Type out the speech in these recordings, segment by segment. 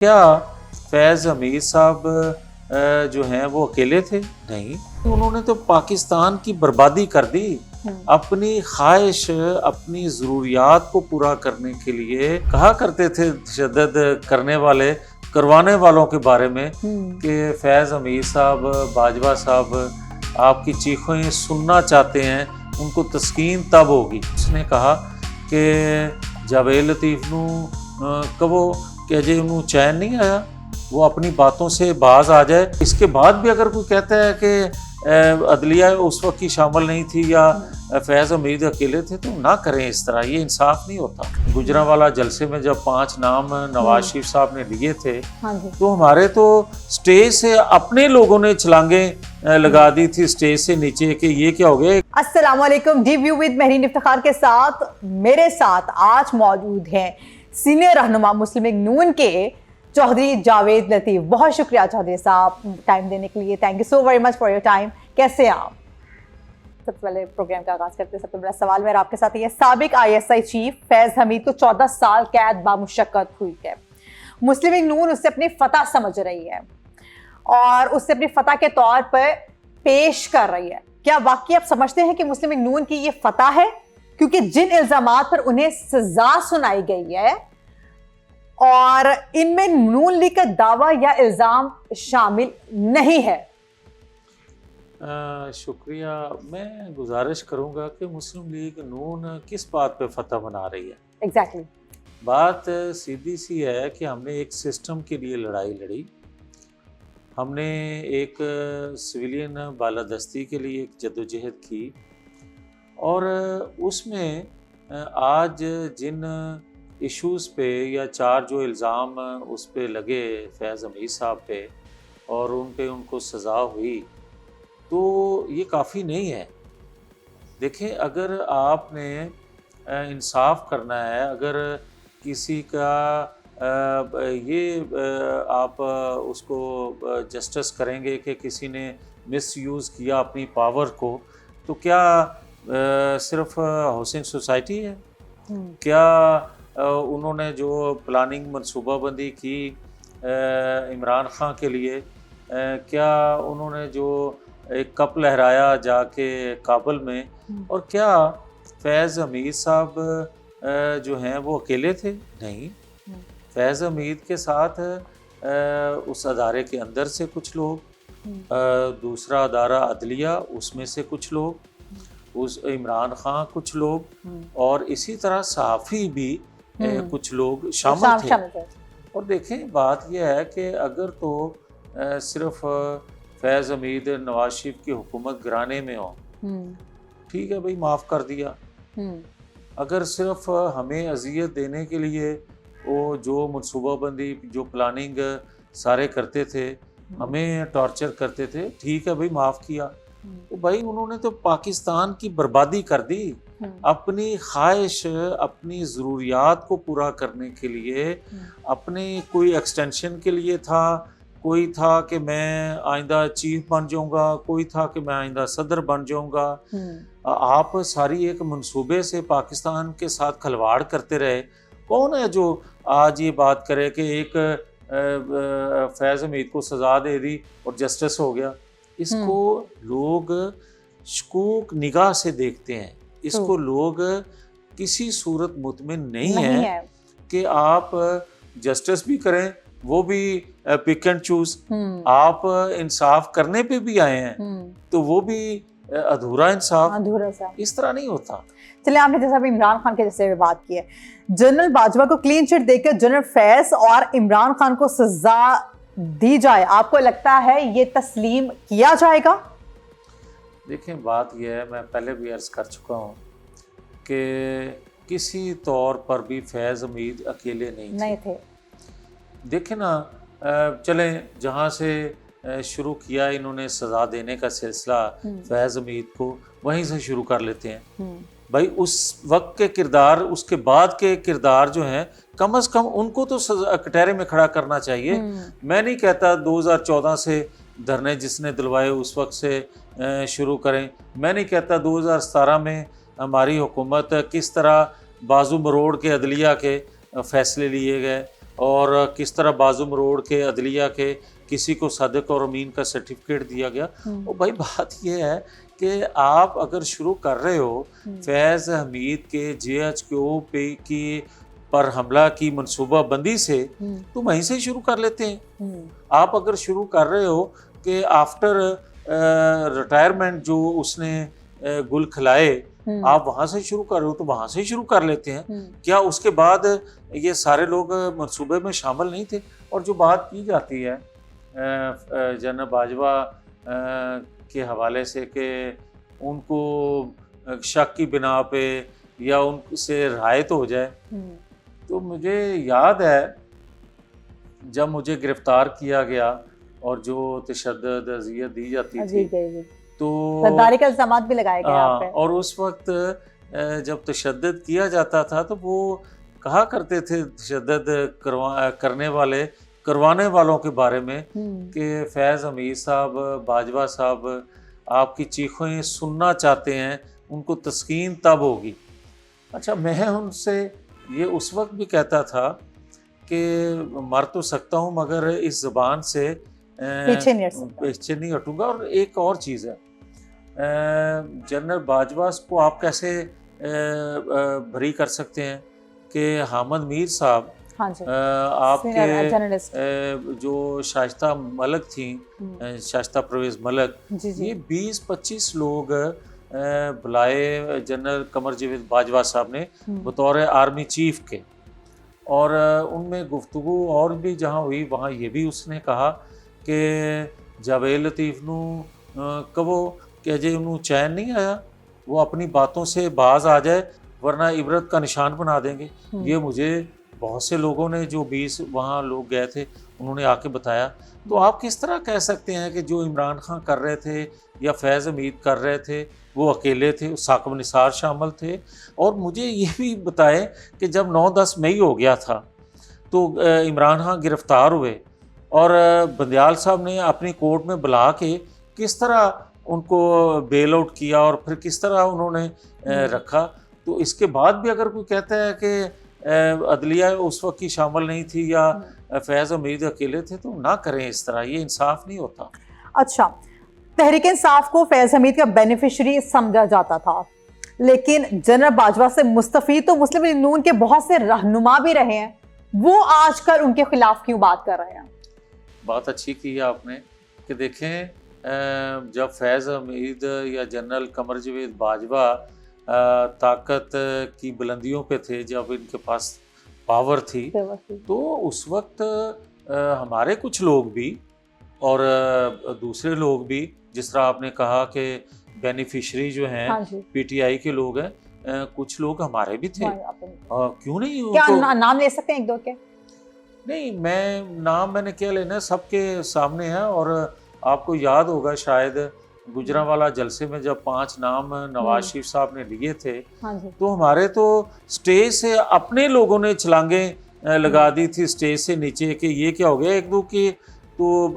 क्या फैज़ हमीद साहब जो हैं वो अकेले थे? नहीं, उन्होंने तो पाकिस्तान की बर्बादी कर दी। अपनी ख्वाहिश, अपनी ज़रूरियात को पूरा करने के लिए कहा करते थे तशद्दुद करने वाले, करवाने वालों के बारे में कि फैज़ हमीद साहब, बाजवा साहब आपकी चीखें सुनना चाहते हैं, उनको तस्कीन तब होगी। उसने कहा कि जावेद लतीफ़ नू कहो कि अजय उन्होंने चैन नहीं आया, वो अपनी बातों से बाज आ जाए। इसके बाद भी अगर कोई कहता है कि अदलिया उस वक्त की शामिल नहीं थी या फैज़ हमीद अकेले थे, तो ना करें इस तरह, ये इंसाफ नहीं होता। गुजरांवाला जलसे में जब 5 नाम नवाज शरीफ साहब ने लिए थे, तो हमारे तो स्टेज से अपने लोगों ने छलांगे लगा दी थी स्टेज से नीचे कि ये क्या हो गया। अस्सलाम वालेकुम, D view with Mehreen Iftikhar के साथ मेरे साथ आज मौजूद हैं सीनियर रहनुमा मुस्लिम लीग नून के चौधरी जावेद लतीफ़। बहुत शुक्रिया चौधरी साहब टाइम देने के लिए, thank you so very much for your time. कैसे हैं आप? सबसे पहले प्रोग्राम का आगाज करते हैं। सबसे बड़ा सवाल मेरा आपके साथ ये, साबिक ISI चीफ फैज़ हमीद को 14 साल कैद बामुशक्कत हुई है। मुस्लिम लीग नून उससे अपनी फतह समझ रही है और उससे अपनी फतह के तौर पर पेश कर रही है। क्या वाकई आप समझते हैं कि मुस्लिम लीग नून की ये फतह है? क्योंकि जिन इल्जामात पर उन्हें सजा सुनाई गई है और इनमें नून लीग का दावा या इल्जाम शामिल नहीं है। शुक्रिया। मैं गुजारिश करूंगा कि मुस्लिम लीग नून किस बात पे फतह बना रही है। एग्जैक्टली बात सीधी सी है कि हमने एक सिस्टम के लिए लड़ाई लड़ी, हमने एक सिविलियन बालादस्ती के लिए एक जद्दोजहद की और उसमें आज जिन इश्यूज़ पे या 4 जो इल्ज़ाम उस पे लगे फैज़ हमीद साहब पे और उन पे उनको सज़ा हुई, तो ये काफ़ी नहीं है। देखें, अगर आपने इंसाफ करना है, अगर किसी का आप उसको जस्टिस करेंगे कि किसी ने मिसयूज़ किया अपनी पावर को, तो क्या सिर्फ हाउसिंग सोसाइटी है? क्या उन्होंने जो प्लानिंग मनसूबाबंदी की इमरान खान के लिए, क्या उन्होंने जो एक कप लहराया जाके काबुल में, और क्या फैज़ हमीद साहब जो हैं वो अकेले थे? नहीं, फैज़ हमीद के साथ उस अदारे के अंदर से कुछ लोग, दूसरा अदारा अदलिया उसमें से कुछ लोग, उस इमरान खान कुछ लोग, और इसी तरह सहाफ़ी भी कुछ लोग शामिल थे। और देखें, बात यह है कि अगर तो सिर्फ फैज़ हमीद नवाज शरीफ की हुकूमत गिराने में हो, ठीक है भाई, माफ़ कर दिया। अगर सिर्फ हमें अजियत देने के लिए वो जो मनसूबाबंदी, जो प्लानिंग सारे करते थे, हमें टॉर्चर करते थे, ठीक है भाई, माफ़ किया। तो भाई उन्होंने तो पाकिस्तान की बर्बादी कर दी। अपनी ख्वाहिश, अपनी ज़रूरियात को पूरा करने के लिए, अपने कोई एक्सटेंशन के लिए था, कोई था कि मैं आइंदा चीफ बन जाऊंगा, कोई था कि मैं आइंदा सदर बन जाऊंगा। आप सारी एक मंसूबे से पाकिस्तान के साथ खिलवाड़ करते रहे। कौन है जो आज ये बात करे कि एक फैज़ हमीद को सज़ा दे दी और जस्टिस हो गया? इसको लोग शकूक निगाह से देखते हैं, इसको लोग किसी सूरत मुतमिन नहीं है कि आप जस्टिस भी करें, वो भी पिक एंड चूज। आप इंसाफ करने पे भी आए हैं, तो वो भी अधूरा इंसाफ। इस तरह नहीं होता। चलिए, आपने जैसा अभी इमरान खान के जैसे बात की है, जनरल बाजवा को क्लीन चिट देकर जनरल फैज़ और इमरान खान को सजा दी जाए, आपको लगता है ये तस्लीम किया जाएगा? देखें, बात यह है, मैं पहले भी अर्ज कर चुका हूँ कि किसी तौर पर भी फैज़ हमीद अकेले नहीं थे। देखें ना, चलें जहाँ से शुरू किया इन्होंने सज़ा देने का सिलसिला फैज़ हमीद को, वहीं से शुरू कर लेते हैं। भाई उस वक्त के किरदार, उसके बाद के किरदार जो हैं, कम से कम उनको तो कटहरे में खड़ा करना चाहिए। मैं नहीं कहता 2014 से धरने जिसने दिलवाए उस वक्त से शुरू करें। मैं नहीं कहता 2017 में हमारी हुकूमत किस तरह बाजू मरोड़ के अदलिया के फ़ैसले लिए गए और किस तरह बाजुम रोड के अदलिया के किसी को सदक और अमीन का सर्टिफिकेट दिया गया। और भाई बात ये है कि आप अगर शुरू कर रहे हो फैज़ हमीद के JHQ पे की पर हमला की मनसूबाबंदी से, तो वहीं से शुरू कर लेते हैं। आप अगर शुरू कर रहे हो कि आफ्टर रिटायरमेंट जो उसने गुल खिलाए, आप वहां से शुरू कर रहे हो, तो वहां से शुरू कर लेते हैं। क्या उसके बाद ये सारे लोग मंसूबे में शामिल नहीं थे? और जो बात की जाती है जनरल बाजवा के हवाले से कि उनको शक की बिना पे या उनसे रिहायत हो जाए, तो मुझे याद है जब मुझे गिरफ्तार किया गया और जो तशद्दुद अज़ियत दी जाती थी, तो गद्दारी का इल्ज़ामात भी लगाए गए आप पे। और उस वक्त जब तशद्दुद किया जाता था तो वो कहा करते थे तशद्दुद करवाने वालों के बारे में कि फैज़ हमीद साहब, बाजवा साहब आपकी चीखें सुनना चाहते हैं, उनको तस्कीन तब होगी। अच्छा, मैं उनसे ये उस वक्त भी कहता था कि मर तो सकता हूँ मगर इस ज़बान से पीछे नहीं हटूंगा। और एक और चीज़ है, जनरल बाजवा को आप कैसे भरी कर सकते हैं कि हामिद मीर साहब, आपके जो शाइस्ता मलक थी, शाइस्ता परवेज़ मलक, ये 20-25 लोग बुलाए जनरल कमर जावेद बाजवा साहब ने बतौर आर्मी चीफ के, और उनमें गुफ्तगू और भी जहाँ हुई वहाँ ये भी उसने कहा कि जावेद लतीफ़ नू कहो कि अजय उन्होंने चैन नहीं आया, वो अपनी बातों से बाज आ जाए वरना इबरत का निशान बना देंगे। ये मुझे बहुत से लोगों ने, जो 20 वहाँ लोग गए थे, उन्होंने आके बताया। तो आप किस तरह कह सकते हैं कि जो इमरान खान कर रहे थे या फैज़ हमीद कर रहे थे वो अकेले थे, साकिब निसार शामिल थे? और मुझे ये भी बताएं कि जब 9-10 मई हो गया था तो इमरान खान गिरफ़्तार हुए और बंदियाल साहब ने अपनी कोर्ट में बुला के किस तरह उनको बेल आउट किया और फिर किस तरह उन्होंने रखा। तो इसके बाद भी अगर कोई कहता है कि अदलिया उस वक्त की शामिल नहीं थी या फैज़ हमीद अकेले थे, तो ना करें इस तरह, ये इंसाफ नहीं होता। अच्छा, तहरीक इंसाफ को फैज़ हमीद का बेनिफिशरी समझा जाता था, लेकिन जनरल बाजवा से मुस्तफ़ीद तो मुस्लिम लीग नून के बहुत से रहनुमा भी रहे हैं, वो आजकल उनके खिलाफ क्यों बात कर रहे हैं? बात अच्छी की है आपने कि देखें, जब फैज़ हमीद या जनरल कमर जावेद बाजवा ताकत की बुलंदियों पे थे, जब इनके पास पावर थी, तो उस वक्त हमारे कुछ लोग भी और दूसरे लोग भी, जिस तरह आपने कहा कि बेनिफिशरी जो हैं PTI के लोग हैं, कुछ लोग हमारे भी थे। क्यों नहीं? क्या नाम ले सकते हैं एक दो के? नहीं, मैंने क्या लेना, सबके सामने है। और आपको याद होगा शायद गुजरांवाला जलसे में जब 5 नाम नवाज शरीफ साहब ने लिए थे, तो हमारे तो स्टेज से अपने लोगों ने छलांगे लगा दी थी स्टेज से नीचे कि ये क्या हो गया, एक दो की तो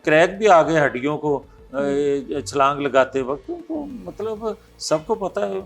क्रैक भी आ गए हड्डियों को छलांग लगाते वक्त। तो मतलब सबको पता है